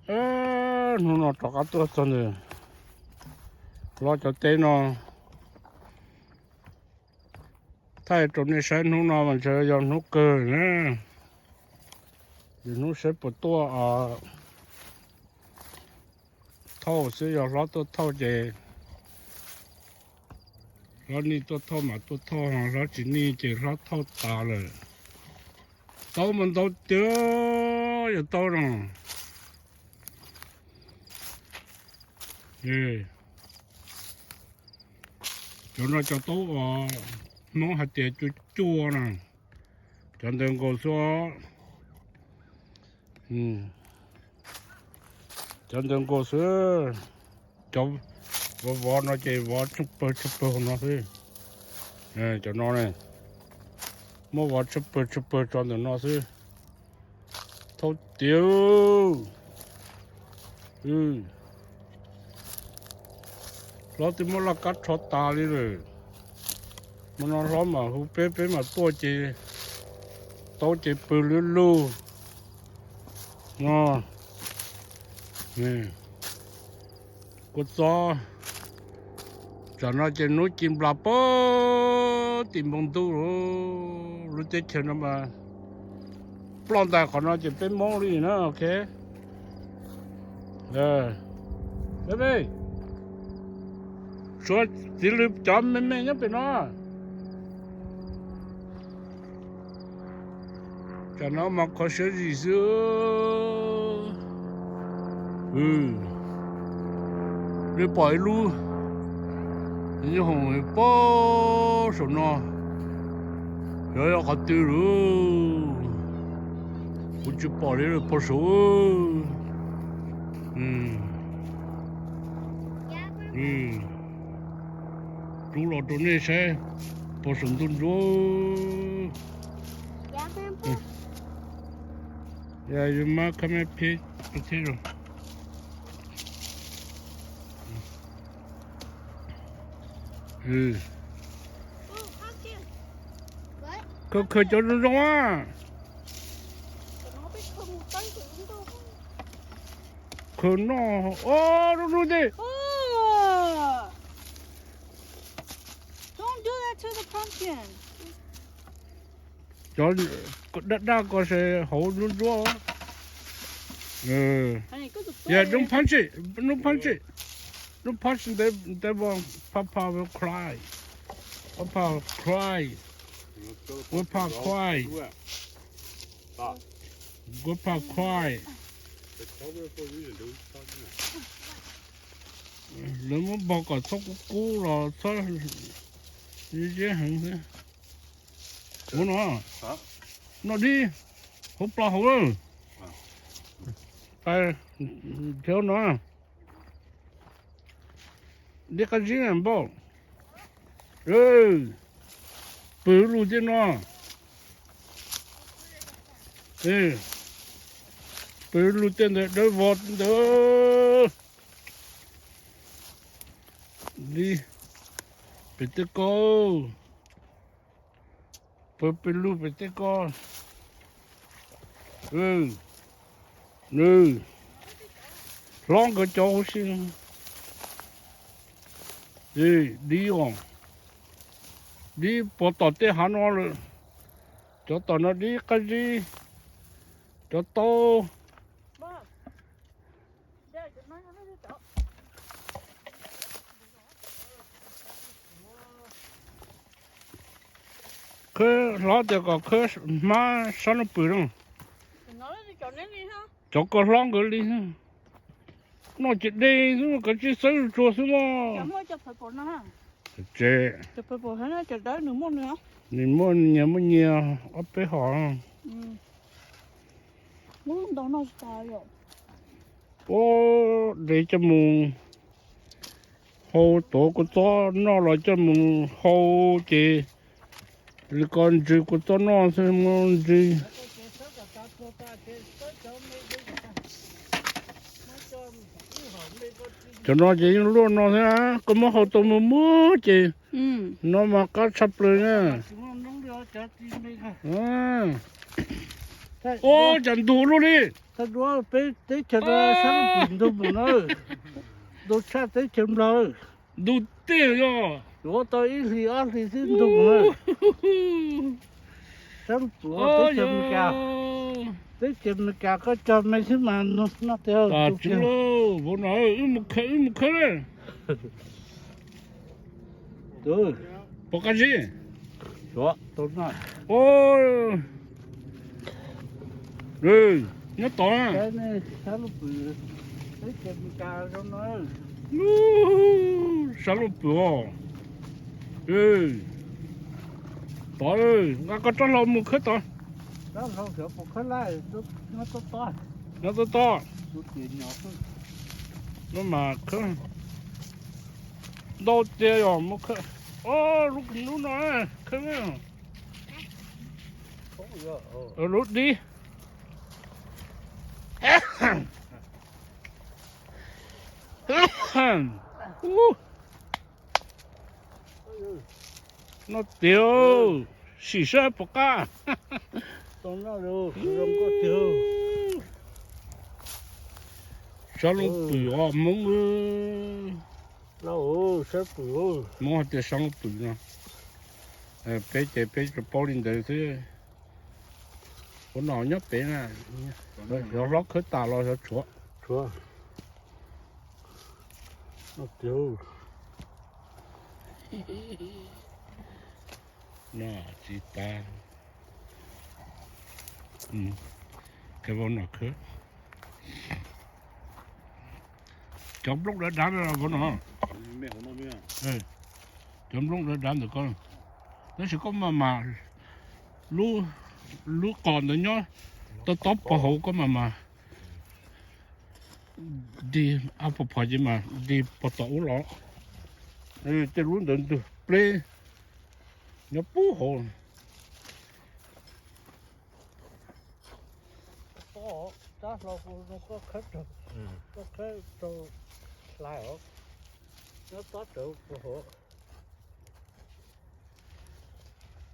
nó cho cá tôi cho nữa lo cho tên nó thay trong này sẽ nó mình sẽ dùng nó cơ nữa thì nó sẽ bớt to thâu sẽ dùng nó tôi thâu về nó đi tôi thâu mà tôi thâu hàng nó chỉ đi chỉ nó thâu tà rồi tao mình tao chưa giờ tao rồi cho nó cho tao nó hạt tiền chua chua nè cho đừng có số cho đừng có số cho vỏ nó chỉ vỏ chụp nó thôi cho nó này mua vỏ chụp cho nó thôi thâu tiêu nó thì mua là cắt chót ta đi rồi mà nó mà hú bé mà tôi chỉ bự lu nó nè có gió cho nó chỉ núi chim lá bó tìm bông tu rồi lúc chết chơi nó mà plon ta còn nó chỉ bé mông đi nữa ok bébê số chỉ lướt chấm mềm nhá bên nó cho nó mà có sự gì xưa để bỏ luôn như hồi bỏ số nó rồi họ tiêu rồi cũng chỉ bỏ đi rồi bỏ số chú lọt chỗ này sẽ bỏ xuống tuần rồi yeah, you might come and pick potato. Khơi cho nó rõ. Khơi nó, nó đi. Don't do that to the pumpkin. Cho đất đá có sẽ hổ nó rõ. Yeah, don't punch it. Don't punch it. Don't punch it. They will. Papa will cry. Papa will cry. Papa cry. Papa cry. Nếu mà bỏ cả sốc cũ là sao như thế hả thế? Ủa nó đi, hút là hút rồi. Phải theo nó đi cái gì làm bộ bự luôn chứ nó bự luôn trên đấy đôi vọt đó đi bị tê cô bự luôn bị tê cô long cái chỗ xin đi on đi bỏ tọt té hắn nó rồi cho tọt nó đi cái gì cho to khơi lót được có khơi mà sao nó bự đâu cho có long cái đi nó chỉ đi nó cái chỉ sấy chua xíu mà chế chụp phải bộ hết á chụp đấy nửa môn nữa nhà muốn nhiều ở bên họ muốn đâu nó sao rồi để cho mùng hồ tổ của to nó là cho mùng hồ chị rồi còn gì của to nó xem mong gì cho nó chỉ luôn nó thế á có mà hồ tổ mà mua chị nó mà có sắp rồi nha ô chẳng đủ luôn đi ta đua bé tới chợ đó sáng bình đâu mà nó đồ cha tới chợ rồi đủ tiêu rồi đua tôi ít thì ăn thì xin đâu mà sáng đua tới chợ cả tới chợ cả có cho mấy thứ mà nó theo à chú lô bố nói một khơi đấy rồi bố cái gì đua tôi nói ôi rồi nhớ to cái này sáng bự tới chợ cả cho nó sao lúc bữa ừ to ơi có cho lòng một khơi to đó không sợ một cái lại nó to nó to chút tiền nhỏ thôi nó mà khơi đâu chơi rồi một khơi ô lúc nói khơi lúc đi nó tiêu xì xe bọc cá tôi nói rồi không có tiêu sao lúc bự à mông lâu sẽ bự mông thì sang bự nè bé cho bao lên đấy thế con nào nhóc bé nè rồi lót khơi tà lo cho chúa nó tiêu nè chị ta cái bọn nó khơi chấm lúc đã đán rồi bọn nó chấm lúc đã đán được con nó sẽ có mà lú còn nữa nhá tôi tóm bảo hộ có mà đi áp phải gì mà đi bắt tàu lọ cái luôn đừng được play nó bù hồ đó nó có khách rồi có khách rồi lại ở nó có được hộ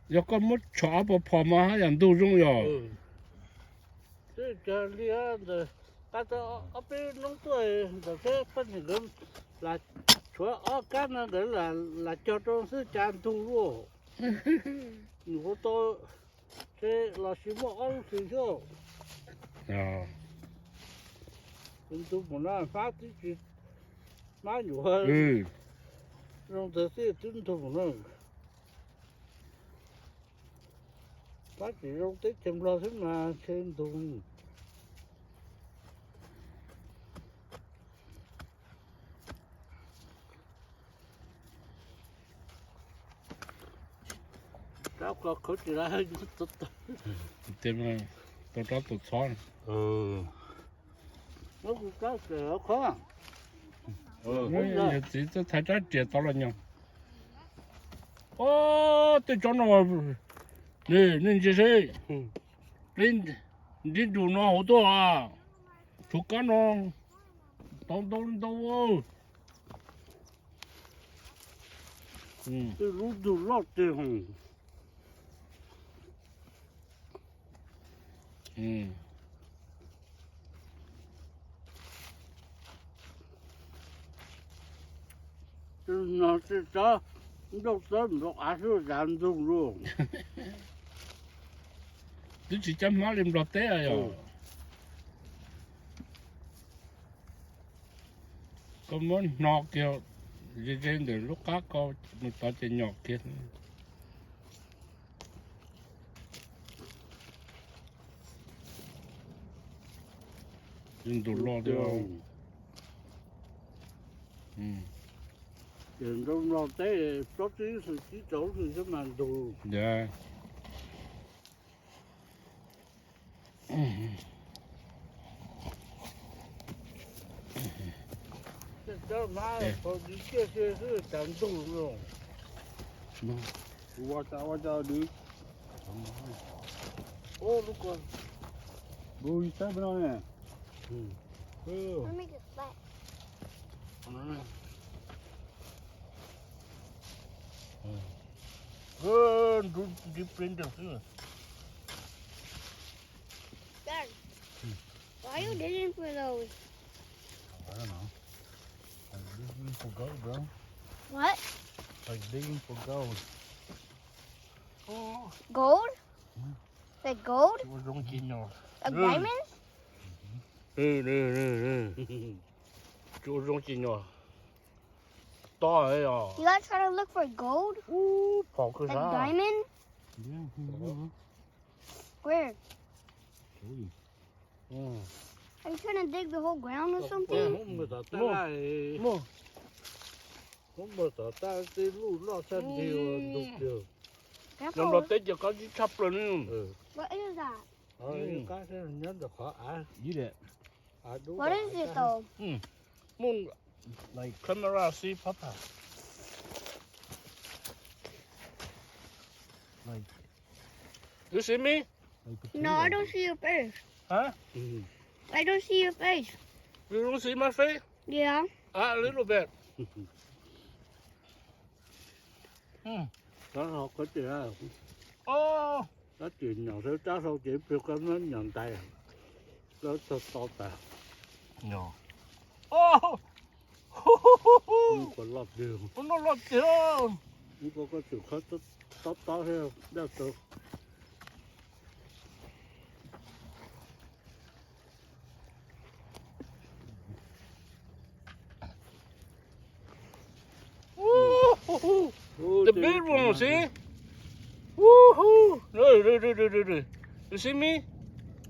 giờ có mất chó bỏ mà hay làm đồ trong rồi thế giờ đi rồi ta ở bên nông tuổi rồi cái phân hình lớn là chúa ở cái nó đấy là cho trong sự tràn thu luôn nhiều tôi thế là chỉ một ông thì thôi chúng tôi muốn phát thì má nhiều hơn trong thời tiết chúng tôi muốn phát triển trong tết chăm lo thế mà trên tùng cháu có khởi chỉ là hơi tốt tìm tôi cho tụt son nó cũng có sợ khó chỉ tôi thấy trái trẻ to là nhau ô tôi cho nó nè nên gì thế lên đủ nó hổ to à chú cá nó đâu tôi lúc đủ lót thì hùng nó sẽ cho đâu tới nó ăn rồi làm dùng luôn tôi chỉ chăm má lên lọt té rồi có muốn nọ kiểu gì trên để lúc cá có một tao trên nhỏ kia đủ lo được tiền đâu nó tới có tí sự chỉ chỗ thì sẽ mà đủ dạ cho má có đi kia cứ chẳng đủ luôn Watch out, dude. ô lúc còn Bro, you stepping on that. Let me get back. đi print được chứ Why are you digging for those? I don't know. Like digging for gold, bro. What? Like digging for gold. Oh, Gold? Like gold? chỗ rong chi nhỏ. Like Ừ. diamonds? Chỗ rong chi nhỏ. To ấy à. You guys try to look for gold? Phỏ cơ Like sao? diamond? Yeah. Where? Show you. Ừ. Are you trying to dig the whole ground or something? Không mà ta Mua. lại Mua. không mà ta đi lũ lo sân nhiều đục nhiều. Nhưng Careful. mà tới giờ có chỉ chắp rồi nữa. What is that? Cái thế nhớ được khó Eat it. đúng. What is it though? Moon, Like camera see papa. like You see me? like potato. No, I don't see your face. Huh? I don't see your face. You don't see my face? Yeah. A little bit. Đó học cái gì à? Oh, Nó chuyện nhỏ theo cháu sau chỉ việc cái nó nhận tay. Nó to tay. nhỏ. Oh, Không có lọt điều. nó lọt chưa? Không có cái sự khó to theo. Đó tôi. The big one, see? Woohoo! No. You see me?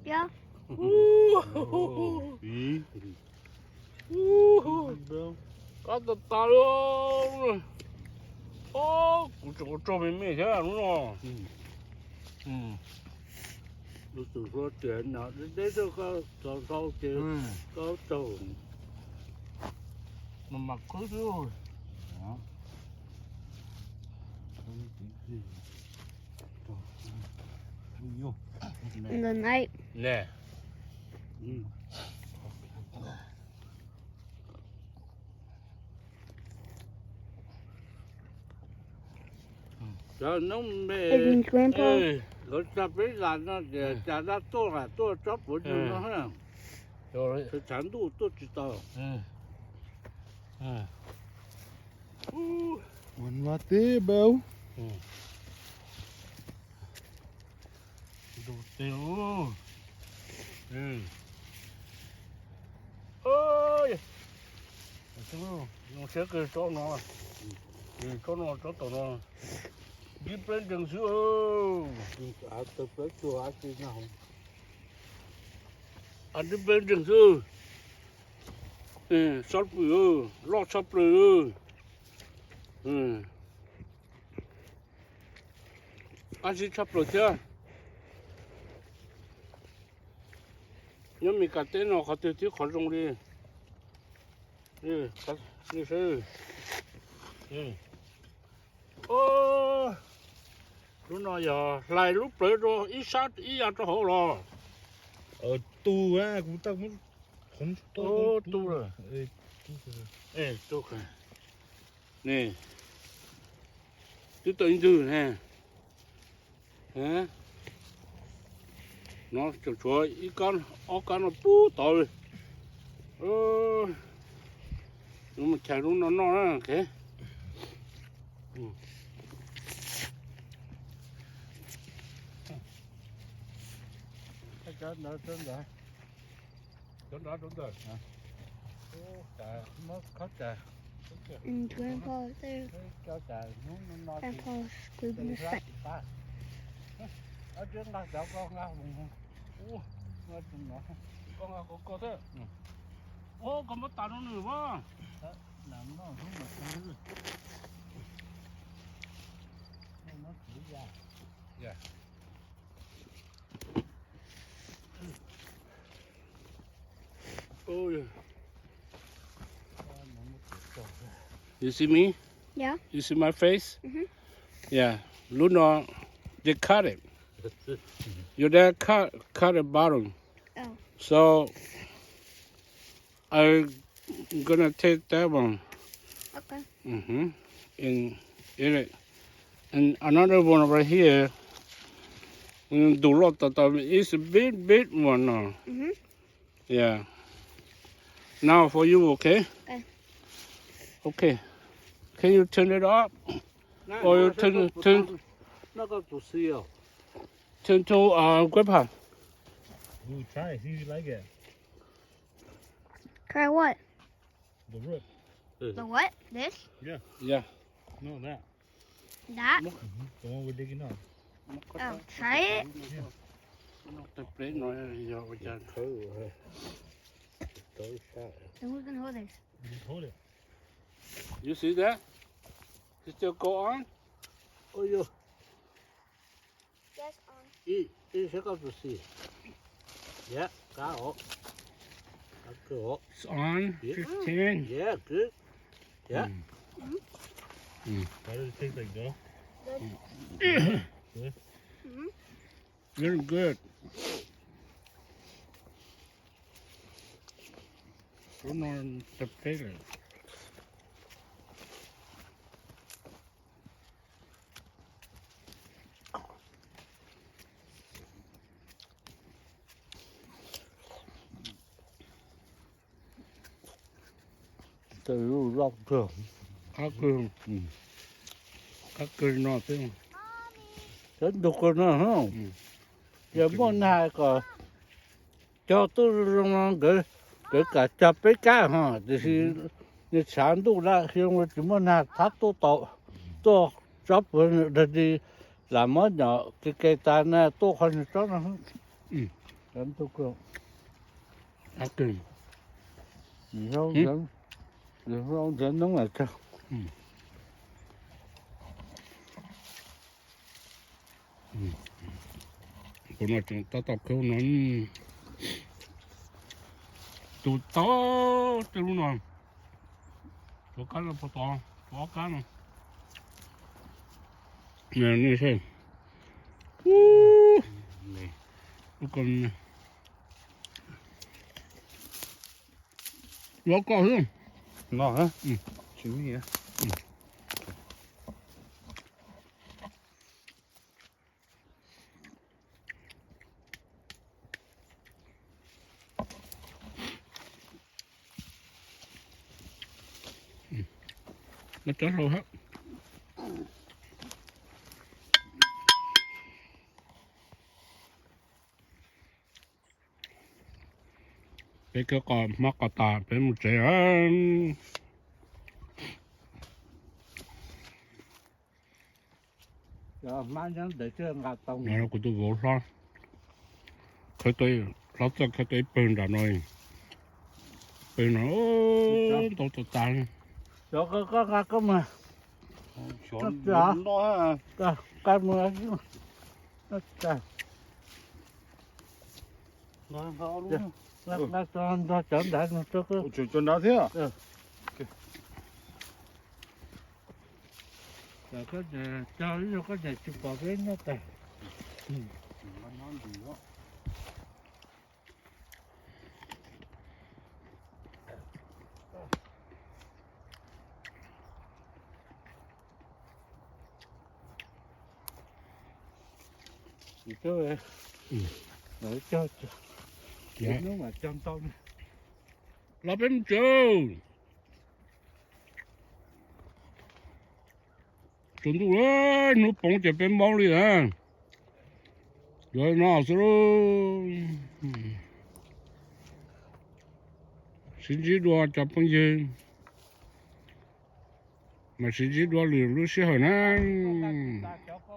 Yeah. Woohoo! See? Woohoo! Bro. Có tờ tờ luôn. Ô, cũng cho mình mẹ thế đúng không? Nó từ có chuyện nào đến đó có sau chuyện có tàu. Mà mặc cứ thế rồi. Yeah. In the night. Nè. Cho nó mẹ. It means grandpa. Ê, Nó chặt với là nó để chặt ra tôi chóp của nó ha. rồi. Cái chắn đủ tôi chỉ tao. One right there, bro. Đủ tiêu. Ôi. Nó sẽ cười cho nó. Cho tụi nó. Đi bên đường xưa. Tôi phải chùa gì nào. Anh đi bên đường xưa. Sắp rồi. Lo sắp rồi. Anh sẽ sắp rồi chưa? Nhưng mình cả tên nó có tiêu chí khó dùng đi. Như thế. Ô, lúc nào giờ lại lúc tới rồi ít sát ít ăn cho hổ rồi. Tu á, cũng tao muốn không Ô, tu rồi. Ê, Tu rồi. Nè. Cứ tự nhiên nè. Hả? Nó chúa ít con nó bú tội. Nhưng mà chạy luôn nó đó kìa. Cái chắn nó chân rồi. Đúng rồi. Trời, nó khó trời. And grandpa is there. Cho trời, nó Grandpa is scooping the fish. Ở trên đó cháu con ngao vùng. Nó chung nó. Có thế. Ô, còn mất tàn nó nữa quá. Làm nó không được cái gì. Nó thử ra. Ôi. You see me? Yeah. You see my face? Mhm. Yeah. Luna, they cut it. Your dad cut it bottom. Oh. So I'm gonna take that one. Okay. And eat it. And another one over here. Do lot of them. It's a big one now. Yeah. Now for you, okay? Okay. Okay. Can you turn it up? 那哦那这个真不真当那个不是哟。 Turn to grandpa. Ooh, try it. See if you like it. Try what? The root. The what? This? Yeah. No, that. That? The one we're digging up. Oh, try it? The plate nói giờ bây giờ. Thử rồi. Tới sao? Then who's gonna hold this? Just hold it. You see that? It still go on? Ôi yo, Yes, on. 이 색깔 좋지. 예, 가오. 가오. It's on. Yeah. 15. Yeah, good. Yeah. Why does it taste like dough? Very good. Put on the plate. Từ lọc thường. Cá cơm. Cá cơm nó thế. Đến đục rồi nữa không? Ừ. Giờ món này có cho tôi cái cả chập với cá ha, thì như sáng tu ra khi mà chúng món này thắt tôi chop rồi thì làm món nhỏ cái tay này tôi không cho nó. Đến tôi cơ. Cá cơm. Không dẫn nó là sao? Bữa nay chúng ta tập câu nó tụt to từ lúc nào tụt cá là to cá này nè như thế này còn nó có không No, huh? Ừ. Show me, yeah. nó chết rồi hết cái con mắc cả tà phải một trẻ Giờ mang đến để chơi ngà tông. nó của tôi vô lo cái tôi nó cho cái tôi bền đã nói bền nó tôi tan Cho có mà Sean, dạ. no, cái mưa chứ. Nó trời. no, no, Nó cho chọn đại nó cho cái Chuẩn đá thế à? rồi cái này cho nó cái này chụp vào cái nó tè. Thì tôi để cho dạ nếu mà trong tôm là bên trời chúng tôi ơi nó bóng chạy bên bóng đi à rồi nó rồi xin chỉ đùa chập bằng gì mà xin chỉ đùa liều lúc xưa hả nè cho có